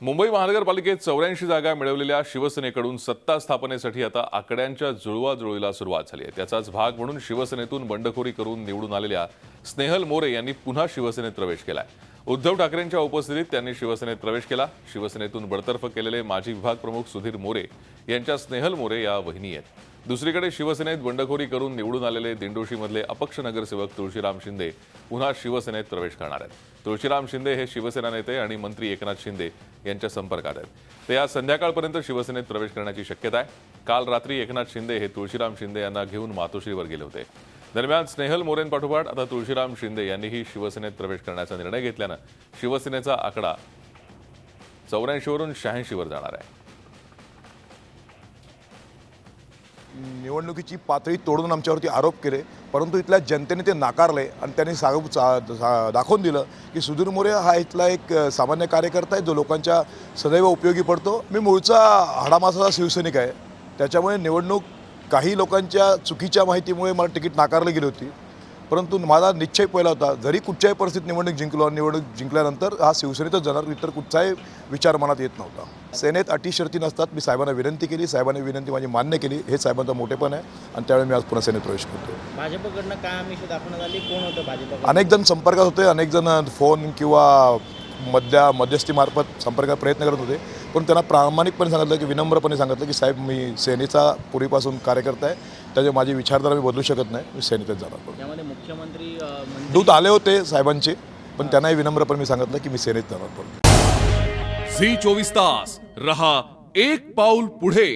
मुंबई महानगरपालिकेत 84 जागा मिळवलेल्या शिवसेनेकडून सत्ता स्थापनेसाठी आता आकड्यांच्या जुळवाजुळवीला सुरुवात झाली आहे। त्याचाच भाग म्हणून शिवसेनेतून बंडखोरी करून निवडून आलेल्या स्नेहल मोरे यांनी पुन्हा शिवसेनेत प्रवेश केलाय। उद्धव ठाकरेंच्या उपस्थितीत त्यांनी शिवसेनेत प्रवेश केला। शिवसेनेतून बडतर्फ केलेले माजी विभाग प्रमुख सुधीर मोरे यांच्या स्नेहल मोरे या वहिनी आहेत। दुसरीकडे शिवसेनेत बंडखोरी करून निवडून आलेले दिंडोशीमधले अपक्ष नगरसेवक तुळशीराम शिंदे पुन्हा शिवसेनेत प्रवेश करणार आहेत। तुळशीराम शिंदे हे शिवसेना नेते आणि मंत्री एकनाथ शिंदे यांच्या संपर्कात आहेत। ते आज संध्याकाळपर्यंत शिवसेनेत प्रवेश करण्याची शक्यता आहे। काल रात्री एकनाथ शिंदे हे तुळशीराम शिंदे यांना घेऊन मातोश्रीवर गेले होते। दरम्यान स्नेहल मोरेंपाठोपाठ आता तुळशीराम शिंदे यांनीही शिवसेनेत प्रवेश करण्याचा निर्णय घेतल्यानं शिवसेनेचा आकडा 84 वरून 86 वर जाणार आहे। निवडणुकीची पातळी तोडून आमच्यावरती आरोप केले, परंतु इथल्या जनतेने ते नाकारले आणि त्यांनी दाखवून दिलं की सुधीर मोरे हा इथला एक सामान्य कार्यकर्ता आहे जो लोकांच्या सदैव उपयोगी पडतो। मी मूळचा हाडामासाचा शिवसैनिक आहे, त्याच्यामुळे निवडणूक काही लोकांच्या चुकीच्या माहितीमुळे मला तिकीट नाकारली गेली होती, परंतु माझा निश्चय पहिला होता जरी कुठच्याही परिस्थितीत निवडणूक जिंकल्यानंतर हा शिवसेनेतच जाणार, इतर कुठचाही विचार मनात येत नव्हता। सेनेत अटी शर्ती नसतात। मी साहेबांना विनंती केली, साहेबांनी विनंती माझी मान्य केली। हे साहेबांचा मोठेपण आहे आणि त्यावेळी मी आज पुन्हा सेनेत प्रवेश करतो। भाजपकडनं काय आमिष दाखवण्यात आली? कोण होतं भाजप? अनेक जण संपर्कात होते, अनेक जण फोन किंवा मध्यस्थीमार्फत संपर्कात प्रयत्न करत होते, पण त्यांना प्रामाणिकपणे सांगितलं की विनम्रपणे सांगितलं की साहेब मी सेनेचा पूर्वीपासून कार्यकर्ता आहे, त्याचे माझी विचारधारा मी बदलू शकत नाही, मी सेनेतच जाणार। त्यामध्ये मुख्यमंत्री दूत आले होते साहेबांचे, पण त्यांनाही विनम्रपणे मी सांगितलं की मी सेनेत जाणार। झी 24 तास रहा एक पाऊल पुढे।